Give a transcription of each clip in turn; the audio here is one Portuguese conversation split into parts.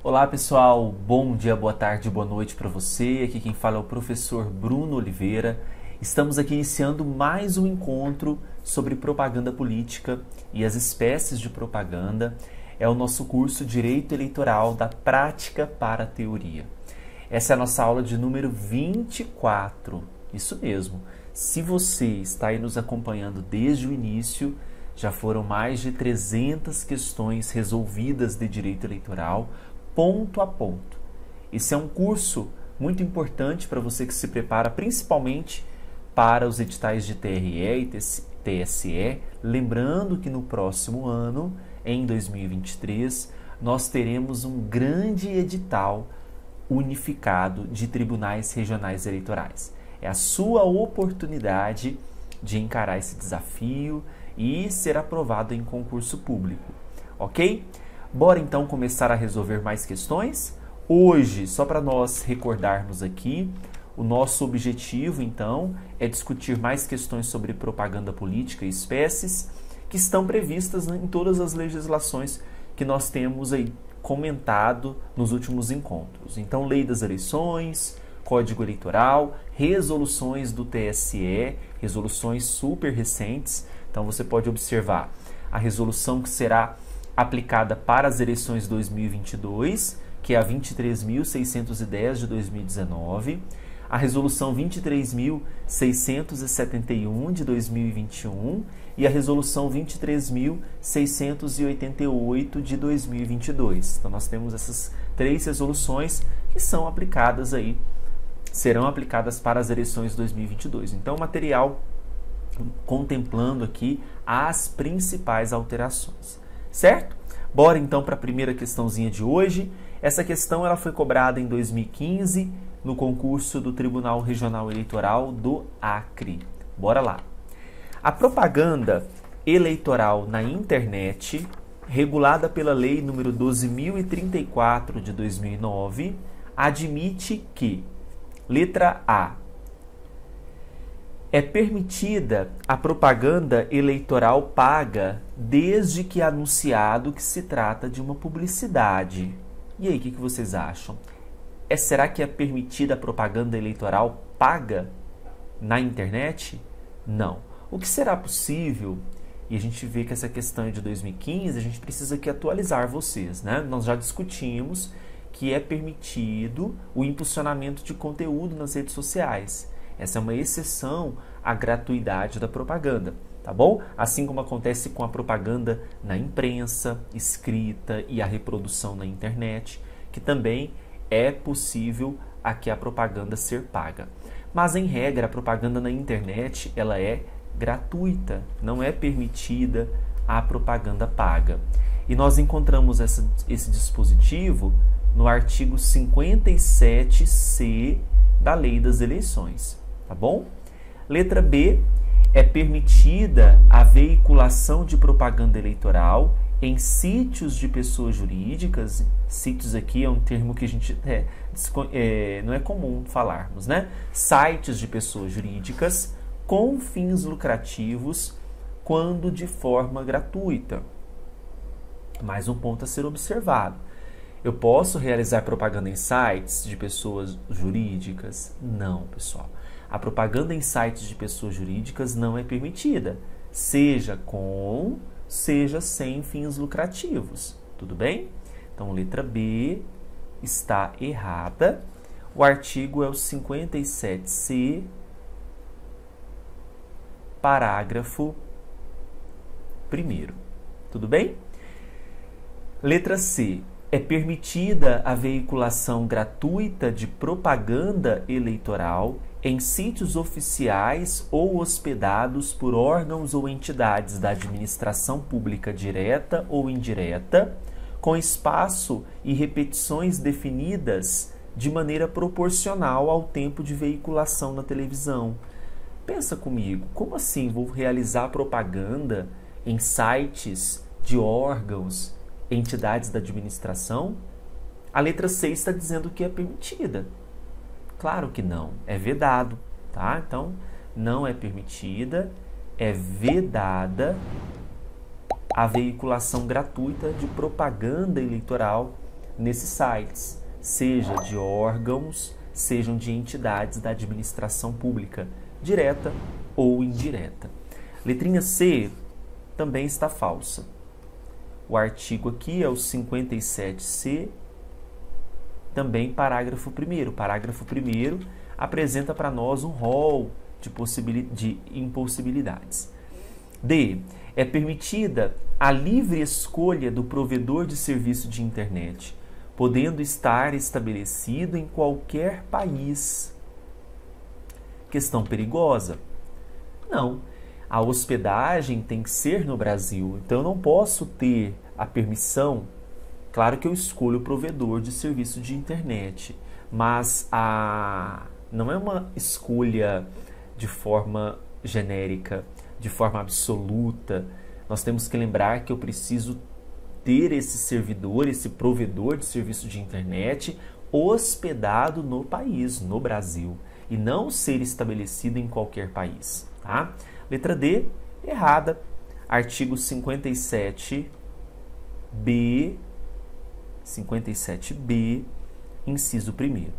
Olá pessoal, bom dia, boa tarde, boa noite para você. Aqui quem fala é o professor Bruno Oliveira. Estamos aqui iniciando mais um encontro sobre propaganda política e as espécies de propaganda. É o nosso curso Direito Eleitoral da Prática para a Teoria. Essa é a nossa aula de número 24. Isso mesmo. Se você está aí nos acompanhando desde o início, já foram mais de 300 questões resolvidas de direito eleitoral, ponto a ponto. Esse é um curso muito importante para você que se prepara principalmente para os editais de TRE e TSE. Lembrando que no próximo ano, em 2023, nós teremos um grande edital unificado de tribunais regionais eleitorais. É a sua oportunidade de encarar esse desafio e ser aprovado em concurso público, ok? Bora então começar a resolver mais questões? Hoje, só para nós recordarmos aqui, o nosso objetivo então é discutir mais questões sobre propaganda política e espécies que estão previstas em todas as legislações que nós temos aí comentado nos últimos encontros. Então, Lei das Eleições, Código Eleitoral, resoluções do TSE, resoluções super recentes. Então, você pode observar a resolução que será aplicada para as eleições 2022, que é a 23.610 de 2019, a resolução 23.671 de 2021 e a resolução 23.688 de 2022. Então, nós temos essas três resoluções que são aplicadas aí, serão aplicadas para as eleições 2022. Então, o material contemplando aqui as principais alterações. Certo? Bora então para a primeira questãozinha de hoje. Essa questão ela foi cobrada em 2015 no concurso do Tribunal Regional Eleitoral do Acre. Bora lá. A propaganda eleitoral na internet, regulada pela Lei nº 12.034 de 2009, admite que, letra A, é permitida a propaganda eleitoral paga desde que é anunciado que se trata de uma publicidade. E aí, o que vocês acham? Será que é permitida a propaganda eleitoral paga na internet? Não. O que será possível? E a gente vê que essa questão é de 2015, a gente precisa aqui atualizar vocês, né? Nós já discutimos que é permitido o impulsionamento de conteúdo nas redes sociais. Essa é uma exceção à gratuidade da propaganda, tá bom? Assim como acontece com a propaganda na imprensa, escrita e a reprodução na internet, que também é possível aqui a propaganda ser paga. Mas, em regra, a propaganda na internet ela é gratuita, não é permitida a propaganda paga. E nós encontramos esse dispositivo no artigo 57C da Lei das Eleições. Tá bom? Letra B, é permitida a veiculação de propaganda eleitoral em sítios de pessoas jurídicas. Sítios aqui é um termo que a gente não é comum falarmos, né? Sites de pessoas jurídicas com fins lucrativos quando de forma gratuita. Mais um ponto a ser observado. Eu posso realizar propaganda em sites de pessoas jurídicas? Não, pessoal. A propaganda em sites de pessoas jurídicas não é permitida, seja com, seja sem fins lucrativos. Tudo bem? Então, letra B está errada. O artigo é o 57C, parágrafo 1º. Tudo bem? Letra C. É permitida a veiculação gratuita de propaganda eleitoral em sítios oficiais ou hospedados por órgãos ou entidades da administração pública direta ou indireta, com espaço e repetições definidas de maneira proporcional ao tempo de veiculação na televisão. Pensa comigo, como assim vou realizar propaganda em sites de órgãos, entidades da administração? A letra C está dizendo que é permitida. Claro que não, é vedado, tá? Então, não é permitida, é vedada a veiculação gratuita de propaganda eleitoral nesses sites, seja de órgãos, sejam de entidades da administração pública, direta ou indireta. Letrinha C também está falsa. O artigo aqui é o 57C, também parágrafo 1º. Parágrafo 1º apresenta para nós um rol de impossibilidades. D. É permitida a livre escolha do provedor de serviço de internet, podendo estar estabelecido em qualquer país. Questão perigosa? Não. A hospedagem tem que ser no Brasil, então eu não posso ter a permissão. Claro que eu escolho o provedor de serviço de internet, mas não é uma escolha de forma genérica, de forma absoluta. Nós temos que lembrar que eu preciso ter esse servidor, esse provedor de serviço de internet hospedado no país, no Brasil, e não ser estabelecido em qualquer país, tá? Letra D, errada. Artigo 57B, inciso 1º.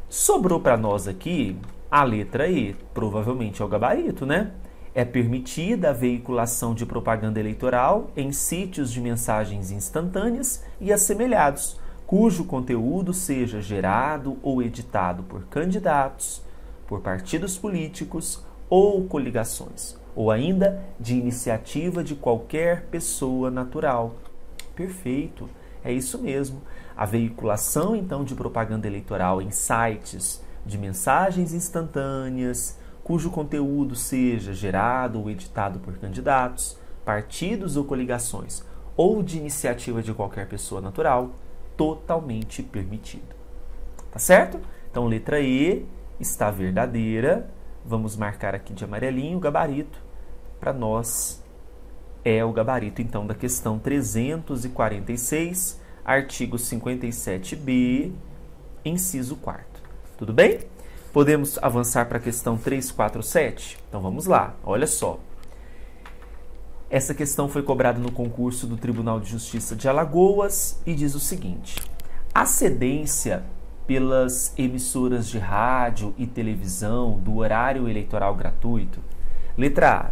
Sobrou para nós aqui a letra E, provavelmente é o gabarito, né? É permitida a veiculação de propaganda eleitoral em sítios de mensagens instantâneas e assemelhados, cujo conteúdo seja gerado ou editado por candidatos, por partidos políticos ou coligações, ou ainda de iniciativa de qualquer pessoa natural. Perfeito, é isso mesmo. A veiculação, então, de propaganda eleitoral em sites de mensagens instantâneas, cujo conteúdo seja gerado ou editado por candidatos, partidos ou coligações, ou de iniciativa de qualquer pessoa natural, totalmente permitido. Tá certo? Então, letra E está verdadeira. Vamos marcar aqui de amarelinho o gabarito. Para nós é o gabarito, então, da questão 346, artigo 57B, inciso 4º. Tudo bem? Podemos avançar para a questão 347? Então vamos lá, olha só. Essa questão foi cobrada no concurso do Tribunal de Justiça de Alagoas e diz o seguinte: a cedência pelas emissoras de rádio e televisão do horário eleitoral gratuito. Letra A.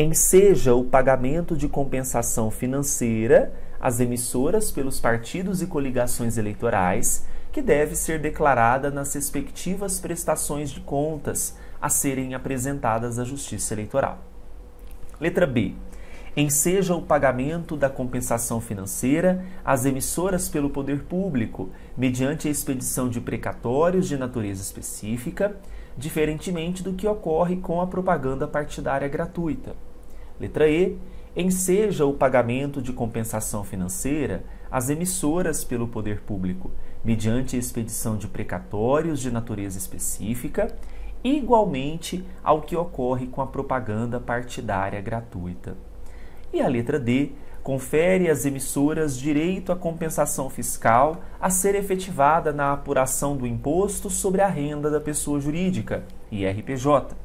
Enseja o pagamento de compensação financeira às emissoras pelos partidos e coligações eleitorais, que deve ser declarada nas respectivas prestações de contas a serem apresentadas à Justiça Eleitoral. Letra B. Enseja o pagamento da compensação financeira às emissoras pelo poder público, mediante a expedição de precatórios de natureza específica, diferentemente do que ocorre com a propaganda partidária gratuita. Letra E. Enseja o pagamento de compensação financeira às emissoras pelo poder público, mediante a expedição de precatórios de natureza específica, igualmente ao que ocorre com a propaganda partidária gratuita. E a letra D. Confere às emissoras direito à compensação fiscal a ser efetivada na apuração do Imposto sobre a Renda da Pessoa Jurídica, IRPJ,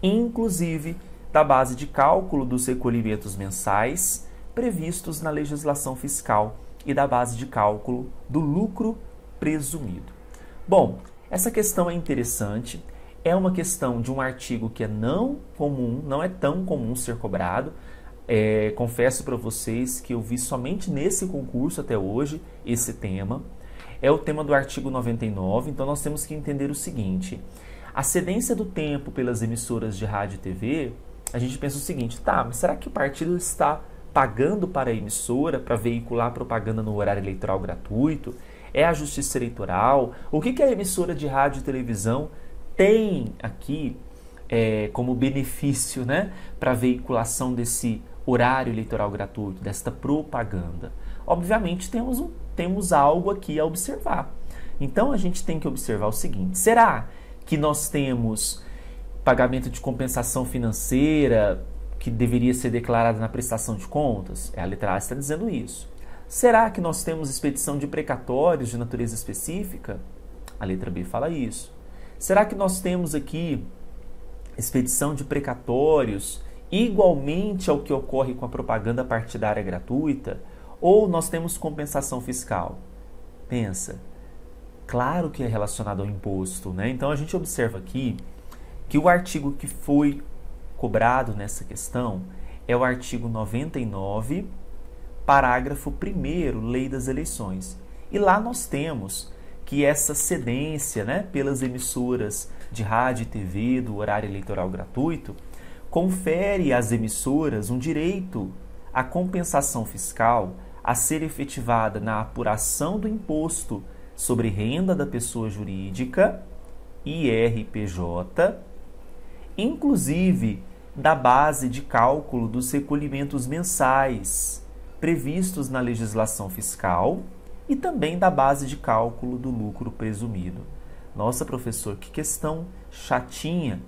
inclusive da base de cálculo dos recolhimentos mensais previstos na legislação fiscal e da base de cálculo do lucro presumido. Bom, essa questão é interessante, é uma questão de um artigo que é não é tão comum ser cobrado. Confesso para vocês que eu vi somente nesse concurso até hoje esse tema. É o tema do artigo 99, então nós temos que entender o seguinte: a cedência do tempo pelas emissoras de rádio e TV, a gente pensa o seguinte, tá, mas será que o partido está pagando para a emissora para veicular propaganda no horário eleitoral gratuito? É a Justiça Eleitoral? O que a emissora de rádio e televisão tem aqui como benefício, né, para a veiculação desse horário eleitoral gratuito, desta propaganda? Obviamente temos algo aqui a observar. Então a gente tem que observar o seguinte: será que nós temos pagamento de compensação financeira que deveria ser declarada na prestação de contas? A letra A está dizendo isso. Será que nós temos expedição de precatórios de natureza específica? A letra B fala isso. Será que nós temos aqui expedição de precatórios igualmente ao que ocorre com a propaganda partidária gratuita? Ou nós temos compensação fiscal? Pensa, claro que é relacionado ao imposto, né? Então a gente observa aqui que o artigo que foi cobrado nessa questão é o artigo 99, parágrafo 1º, Lei das Eleições. E lá nós temos que essa cedência, né, pelas emissoras de rádio e TV do horário eleitoral gratuito confere às emissoras um direito à compensação fiscal a ser efetivada na apuração do imposto sobre renda da pessoa jurídica, IRPJ, inclusive da base de cálculo dos recolhimentos mensais previstos na legislação fiscal e também da base de cálculo do lucro presumido. Nossa, professor, que questão chatinha.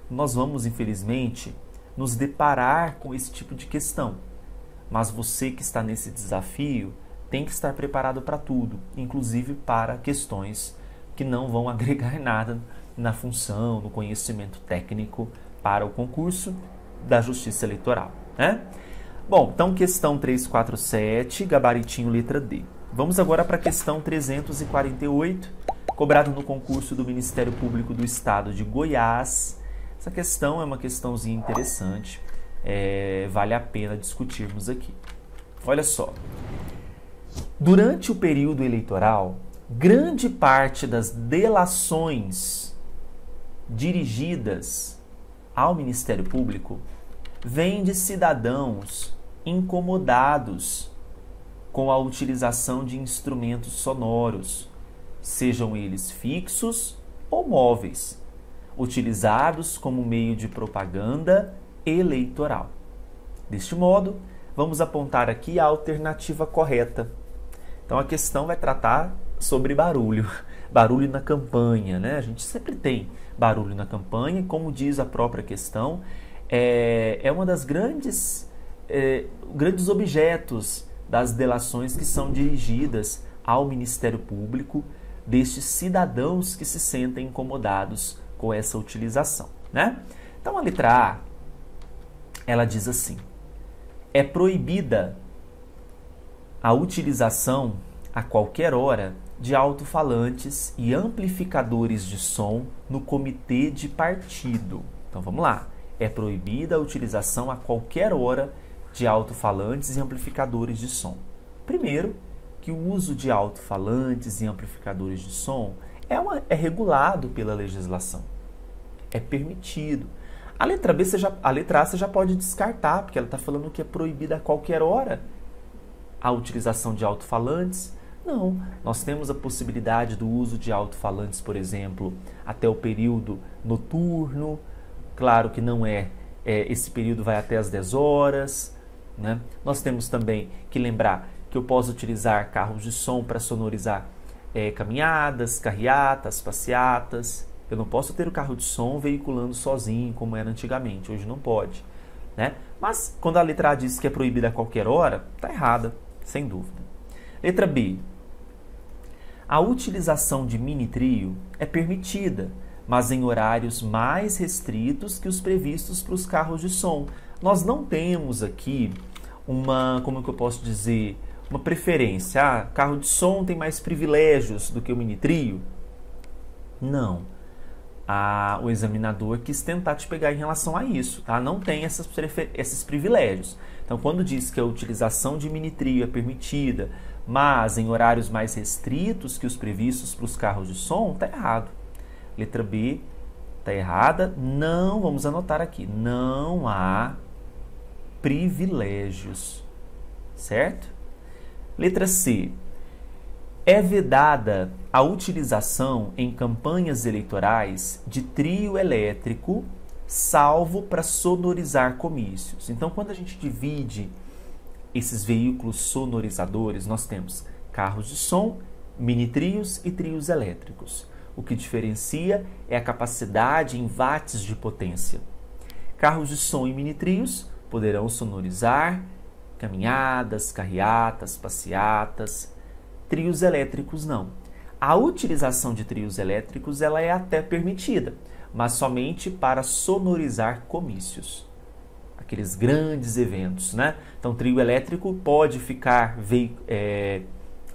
Nós vamos, infelizmente, nos deparar com esse tipo de questão. Mas você que está nesse desafio tem que estar preparado para tudo, inclusive para questões que não vão agregar nada na função, no conhecimento técnico para o concurso da Justiça Eleitoral, né? Bom, então questão 347, gabaritinho letra D. Vamos agora para a questão 348, cobrado no concurso do Ministério Público do Estado de Goiás. Essa questão é uma questãozinha interessante, vale a pena discutirmos aqui. Olha só, durante o período eleitoral, grande parte das delações dirigidas ao Ministério Público vem de cidadãos incomodados com a utilização de instrumentos sonoros, sejam eles fixos ou móveis, utilizados como meio de propaganda eleitoral. Deste modo, vamos apontar aqui a alternativa correta. Então, a questão vai tratar sobre barulho, barulho na campanha, né? A gente sempre tem barulho na campanha, como diz a própria questão, é uma das grandes objetos das delações que são dirigidas ao Ministério Público destes cidadãos que se sentem incomodados com essa utilização, né? Então, a letra A, ela diz assim: é proibida a utilização a qualquer hora de alto-falantes e amplificadores de som no comitê de partido. Então, vamos lá. É proibida a utilização a qualquer hora de alto-falantes e amplificadores de som. Primeiro, que o uso de alto-falantes e amplificadores de som é regulado pela legislação. É permitido. A letra B, a letra A você já pode descartar, porque ela está falando que é proibida a qualquer hora a utilização de alto-falantes. Não, nós temos a possibilidade do uso de alto-falantes, por exemplo, até o período noturno. Claro que não esse período vai até as 10 horas. Né? Nós temos também que lembrar que eu posso utilizar carros de som para sonorizar caminhadas, carreatas, passeatas. Eu não posso ter o carro de som veiculando sozinho, como era antigamente. Hoje não pode. Né? Mas quando a letra A diz que é proibida a qualquer hora, está errada, sem dúvida. Letra B. A utilização de mini-trio é permitida, mas em horários mais restritos que os previstos para os carros de som. Nós não temos aqui como que eu posso dizer, uma preferência. Carro de som tem mais privilégios do que o mini-trio? Não. O examinador quis tentar te pegar em relação a isso, tá? Não tem esses privilégios. Então, quando diz que a utilização de mini-trio é permitida, mas em horários mais restritos que os previstos para os carros de som, está errado. Letra B está errada. Não, vamos anotar aqui, não há privilégios, certo? Letra C. É vedada a utilização em campanhas eleitorais de trio elétrico, salvo para sonorizar comícios. Então, quando a gente divide esses veículos sonorizadores, nós temos carros de som, mini-trios e trios elétricos. O que diferencia é a capacidade em watts de potência. Carros de som e mini-trios poderão sonorizar caminhadas, carreatas, passeatas. Trios elétricos não. A utilização de trios elétricos ela é até permitida, mas somente para sonorizar comícios. Aqueles grandes eventos, né? Então, trio elétrico pode ficar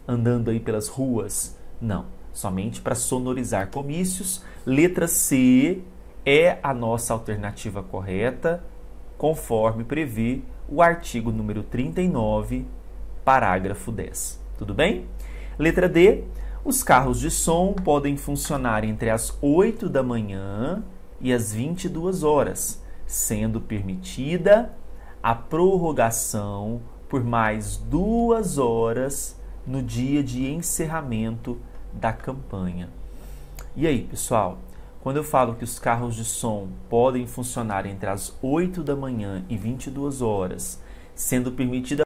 andando aí pelas ruas? Não, somente para sonorizar comícios. Letra C é a nossa alternativa correta, conforme prevê o artigo número 39, parágrafo 10. Tudo bem? Letra D. Os carros de som podem funcionar entre as 8 da manhã e as 22 horas, sendo permitida a prorrogação por mais 2 horas no dia de encerramento da campanha. E aí, pessoal? Quando eu falo que os carros de som podem funcionar entre as 8 da manhã e 22 horas, sendo permitida